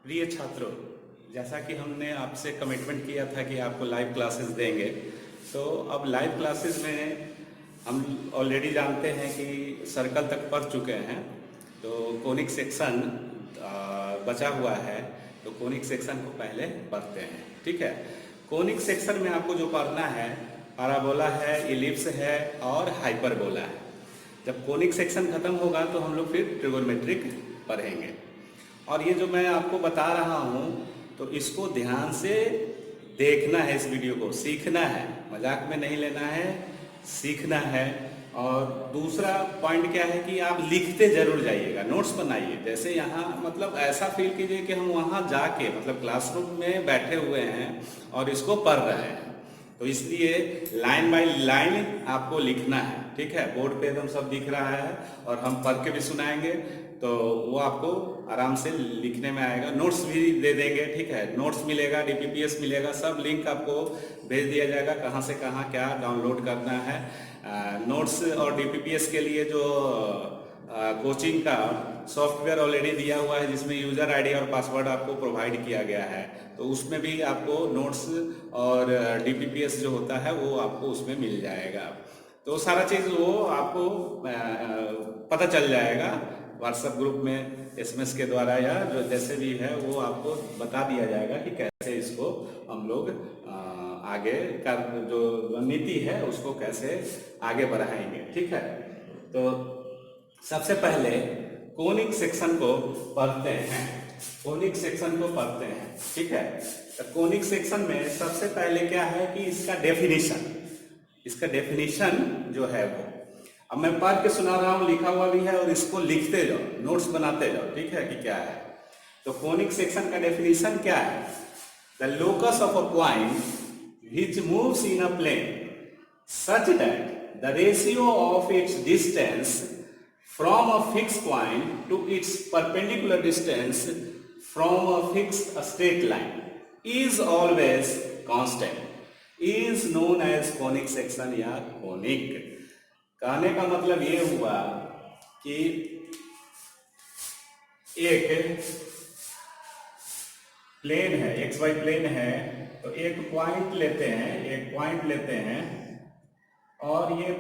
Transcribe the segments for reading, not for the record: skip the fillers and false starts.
प्रिय छात्रों, जैसा कि हमने आपसे कमिटमेंट किया था कि आपको लाइव क्लासेस देंगे, तो अब लाइव क्लासेस में हम ऑलरेडी जानते हैं कि सर्कल तक पढ़ चुके हैं। तो कोनिक सेक्शन बचा हुआ है, तो कोनिक सेक्शन को पहले पढ़ते हैं। ठीक है, कोनिक सेक्शन में आपको जो पढ़ना है, पैराबोला है, इलिप्स है और हाइपरबोला है। जब कोनिक सेक्शन खत्म होगा तो हम लोग फिर ट्रिगोनोमेट्रिक पढ़ेंगे। और ये जो मैं आपको बता रहा हूँ, तो इसको ध्यान से देखना है, इस वीडियो को सीखना है, मजाक में नहीं लेना है, सीखना है। और दूसरा पॉइंट क्या है कि आप लिखते जरूर जाइएगा, नोट्स बनाइए। जैसे यहाँ मतलब ऐसा फील कीजिए कि हम वहाँ जाके मतलब क्लासरूम में बैठे हुए हैं और इसको पढ़ रहे हैं। तो इसलिए लाइन बाय लाइन आपको लिखना है। ठीक है, बोर्ड पे एकदम सब दिख रहा है और हम पढ़ के भी सुनाएंगे, तो वो आपको आराम से लिखने में आएगा। नोट्स भी दे देंगे। ठीक है, नोट्स मिलेगा, डीपीपीएस मिलेगा, सब लिंक आपको भेज दिया जाएगा, कहाँ से कहाँ क्या डाउनलोड करना है। नोट्स और डीपीपीएस के लिए जो कोचिंग का सॉफ्टवेयर ऑलरेडी दिया हुआ है, जिसमें यूज़र आईडी और पासवर्ड आपको प्रोवाइड किया गया है, तो उसमें भी आपको नोट्स और डीपीपीएस जो होता है वो आपको उसमें मिल जाएगा। तो सारा चीज़ वो आपको पता चल जाएगा व्हाट्सएप ग्रुप में, एसएमएस के द्वारा, या जो जैसे भी है वो आपको बता दिया जाएगा कि कैसे इसको हम लोग आगे का जो रणनीति है उसको कैसे आगे बढ़ाएंगे। ठीक है, तो सबसे पहले कोनिक सेक्शन को पढ़ते हैं। कोनिक सेक्शन को पढ़ते हैं। ठीक है, तो कोनिक सेक्शन में सबसे पहले क्या है कि इसका डेफिनेशन जो है वो अब मैं पढ़ के सुना रहा हूँ, लिखा हुआ भी है, और इसको लिखते जाओ, नोट्स बनाते जाओ। ठीक है, कि क्या है। तो कोनिक सेक्शन का डेफिनेशन क्या है? The locus of a point which moves in a plane such that the ratio of its distance from a fixed point to its perpendicular distance from a fixed straight line is always constant is known as conic section या conic। कहने का मतलब ये हुआ कि एक plane है, x Y plane है, तो एक पॉइंट लेते हैं और ये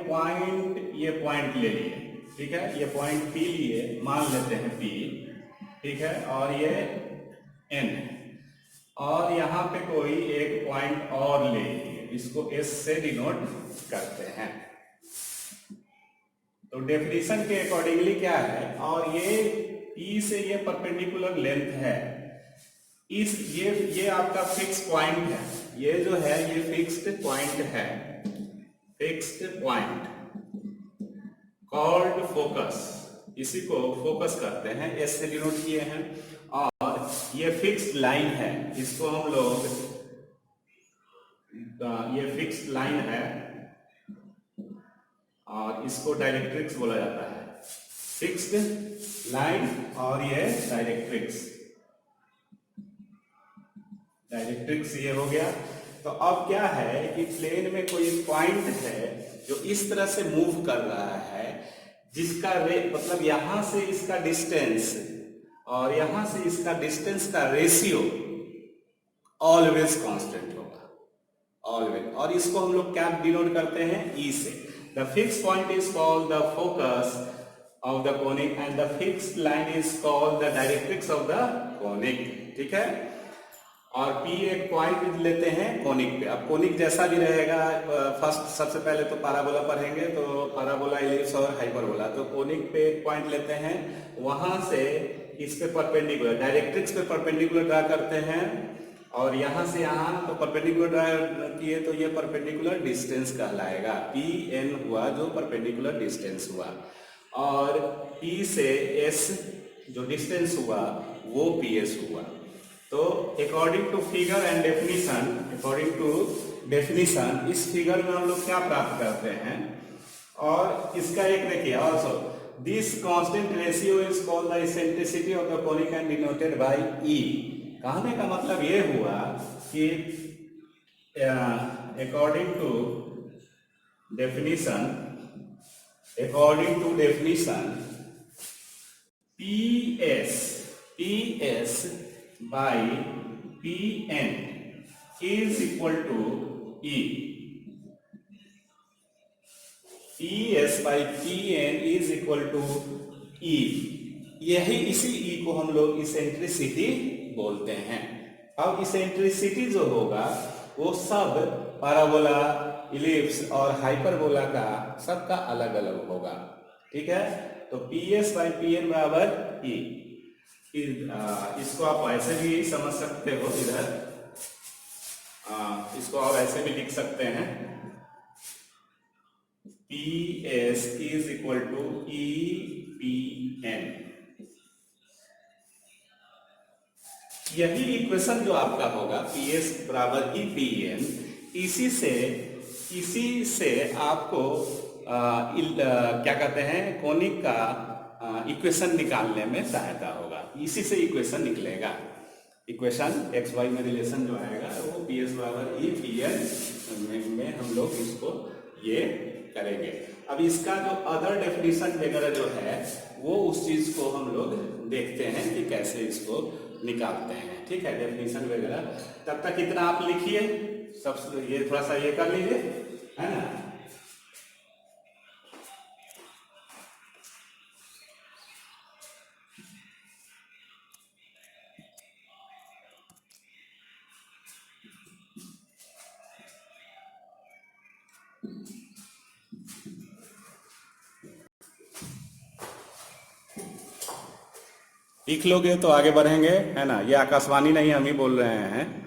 पॉइंट ले लिए। ठीक है, ये पॉइंट पी लिए, मान लेते हैं पी। ठीक है, और ये एन है, और यहाँ पे कोई एक पॉइंट और ले लिए, इसको एस से डिनोट करते हैं। तो डेफिनेशन के अकॉर्डिंगली क्या है, और ये पी से ये परपेंडिकुलर लेंथ है, ये आपका फिक्स पॉइंट है, ये जो है ये फिक्स्ड पॉइंट है, फिक्स्ड पॉइंट कॉल्ड फोकस, इसी को फोकस करते हैं, एस से डिनोट किए हैं। और ये फिक्स्ड लाइन है, इसको हम लोग, ये फिक्स्ड लाइन है और इसको डायरेक्ट्रिक्स बोला जाता है। फिक्स्ड लाइन और ये डायरेक्ट्रिक्स ये हो गया। तो अब क्या है कि प्लेन में कोई पॉइंट है जो इस तरह से मूव कर रहा है, जिसका मतलब यहां से इसका डिस्टेंस और यहां से इसका डिस्टेंस का रेशियो ऑलवेज कांस्टेंट होगा, ऑलवेज। और इसको हम लोग क्या डिनोट करते हैं? ई से। The fix point is called the focus of the conic and the fixed line is called the directrix of the conic. ठीक है, और P एक पॉइंट लेते हैं कोनिक पे। अब कोनिक जैसा भी रहेगा, फर्स्ट सबसे पहले तो पैराबोला पढ़ेंगे, तो पैराबोला, इलिप्स और हाइपरबोला। तो कोनिक पे एक पॉइंट लेते हैं, वहां से इस पे परपेंडिकुलर, डायरेक्ट्रिक्स पे परपेंडिकुलर ड्रा करते हैं, और यहां से यहां तो परपेंडिकुलर ड्रा किए, तो ये परपेंडिकुलर डिस्टेंस कहलाएगा। PN हुआ जो परपेंडिकुलर डिस्टेंस हुआ, और P से S जो डिस्टेंस हुआ वो PS हुआ। तो according to figure and definition, इस फिगर में हम लोग क्या प्राप्त करते हैं, और इसका एक देखिए, also this constant ratio is called the eccentricity of the conic and denoted by E। कहने का मतलब ये हुआ कि according to definition PS by P N is equal to E, P S by P N is equal to E. यही इसी ई को हम लोग इसेंट्रिसिटी बोलते हैं। अब इसेंट्रिसिटी जो होगा वो सब पैराबोला, इलिप्स और हाइपरबोला का सबका अलग अलग होगा। ठीक है, तो P S by P N बराबर ई। इसको आप ऐसे भी समझ सकते हो, इधर इसको आप ऐसे भी लिख सकते हैं, P S is equal to E P N. यही इक्वेशन जो आपका होगा पी एस बराबर ई पी एन, इसी से आपको क्या कहते हैं, कोनिक का इक्वेशन निकालने में सहायता होगा। इसी से इक्वेशन निकलेगा। इक्वेशन एक्स वाई में रिलेशन जो आएगा वो पी एस बराबर ई पी एन में हम लोग इसको ये करेंगे। अब इसका जो अदर डेफिनेशन वगैरह जो है वो उस चीज को हम लोग देखते हैं कि कैसे इसको निकालते हैं। ठीक है, डेफिनेशन वगैरह तब तक इतना आप लिखिए, सब ये थोड़ा सा ये कर लीजिए, है ना। लिख लोगे तो आगे बढ़ेंगे, है ना। ये आकाशवाणी नहीं, हम ही बोल रहे हैं।